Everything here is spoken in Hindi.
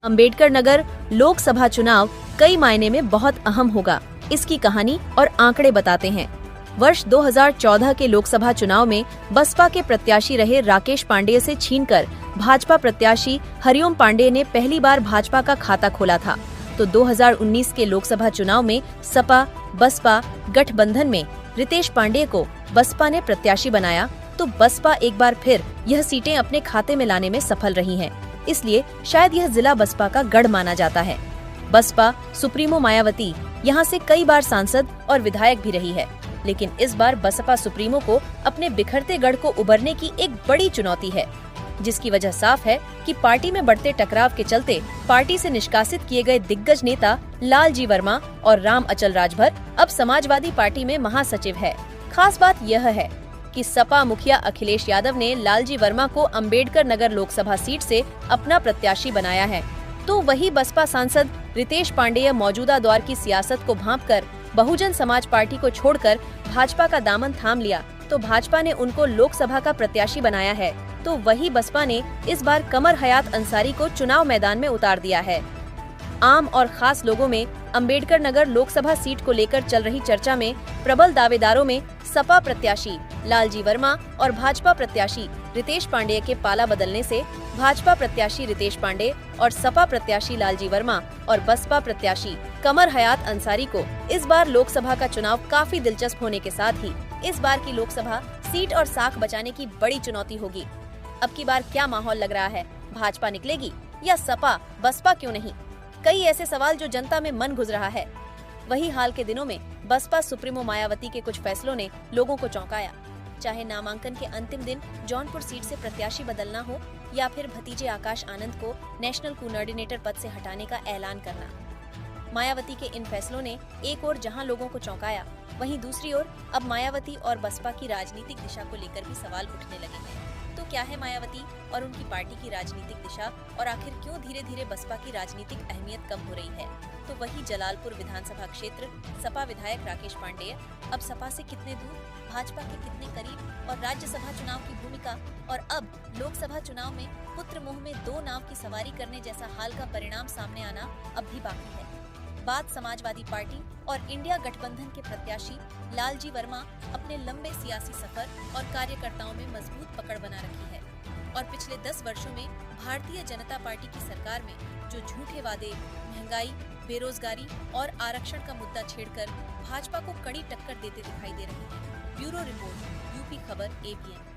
अंबेडकर नगर लोकसभा चुनाव कई मायने में बहुत अहम होगा। इसकी कहानी और आंकड़े बताते हैं। वर्ष 2014 के लोकसभा चुनाव में बसपा के प्रत्याशी रहे राकेश पांडेय से छीनकर भाजपा प्रत्याशी हरिओम पांडेय ने पहली बार भाजपा का खाता खोला था। तो 2019 के लोकसभा चुनाव में सपा बसपा गठबंधन में रितेश पांडेय को बसपा ने प्रत्याशी बनाया, तो बसपा एक बार फिर यह सीटें अपने खाते में लाने में सफल रही है। इसलिए शायद यह जिला बसपा का गढ़ माना जाता है। बसपा सुप्रीमो मायावती यहां से कई बार सांसद और विधायक भी रही है, लेकिन इस बार बसपा सुप्रीमो को अपने बिखरते गढ़ को उभरने की एक बड़ी चुनौती है, जिसकी वजह साफ है कि पार्टी में बढ़ते टकराव के चलते पार्टी से निष्कासित किए गए दिग्गज नेता लालजी वर्मा और राम अचल राजभर अब समाजवादी पार्टी में महासचिव है। खास बात यह है कि सपा मुखिया अखिलेश यादव ने लालजी वर्मा को अंबेडकर नगर लोकसभा सीट से अपना प्रत्याशी बनाया है, तो वही बसपा सांसद रितेश पांडेय मौजूदा दौर की सियासत को भांपकर बहुजन समाज पार्टी को छोड़कर भाजपा का दामन थाम लिया, तो भाजपा ने उनको लोकसभा का प्रत्याशी बनाया है। तो वही बसपा ने इस बार कमर हयात अंसारी को चुनाव मैदान में उतार दिया है। आम और खास लोगों में अंबेडकर नगर लोकसभा सीट को लेकर चल रही चर्चा में प्रबल दावेदारों में सपा प्रत्याशी लालजी वर्मा और भाजपा प्रत्याशी रितेश पांडेय के पाला बदलने से भाजपा प्रत्याशी रितेश पांडेय और सपा प्रत्याशी लालजी वर्मा और बसपा प्रत्याशी कमर हयात अंसारी को इस बार लोकसभा का चुनाव काफी दिलचस्प होने के साथ ही इस बार की लोकसभा सीट और साख बचाने की बड़ी चुनौती होगी। अब की बार क्या माहौल लग रहा है? भाजपा निकलेगी या सपा बसपा क्यों नहीं? कई ऐसे सवाल जो जनता में मन गुज रहा है। वही हाल के दिनों में बसपा सुप्रीमो मायावती के कुछ फैसलों ने लोगों को चौंकाया। चाहे नामांकन के अंतिम दिन जौनपुर सीट से प्रत्याशी बदलना हो या फिर भतीजे आकाश आनंद को नेशनल कोऑर्डिनेटर पद से हटाने का ऐलान करना। मायावती के इन फैसलों ने एक ओर जहां लोगों को चौंकाया, वहीं दूसरी ओर अब मायावती और बसपा की राजनीतिक दिशा को लेकर भी सवाल उठने लगे हैं। तो क्या है मायावती और उनकी पार्टी की राजनीतिक दिशा, और आखिर क्यों धीरे धीरे बसपा की राजनीतिक अहमियत कम हो रही है? तो वही जलालपुर विधानसभा क्षेत्र सपा विधायक राकेश पांडेय अब सपा से कितने दूर, भाजपा के कितने करीब, और राज्यसभा चुनाव की भूमिका, और अब लोकसभा चुनाव में पुत्र मोह में दो नाव की सवारी करने जैसा हाल का परिणाम सामने आना अब भी बाकी है। बात समाजवादी पार्टी और इंडिया गठबंधन के प्रत्याशी लालजी वर्मा अपने लंबे सियासी सफर और कार्यकर्ताओं में मजबूत पकड़ बना रखी है, और पिछले 10 वर्षों में भारतीय जनता पार्टी की सरकार में जो झूठे वादे, महंगाई, बेरोजगारी और आरक्षण का मुद्दा छेड़कर भाजपा को कड़ी टक्कर देते दिखाई दे रहे हैं। ब्यूरो रिपोर्ट, यूपी खबर, ABN।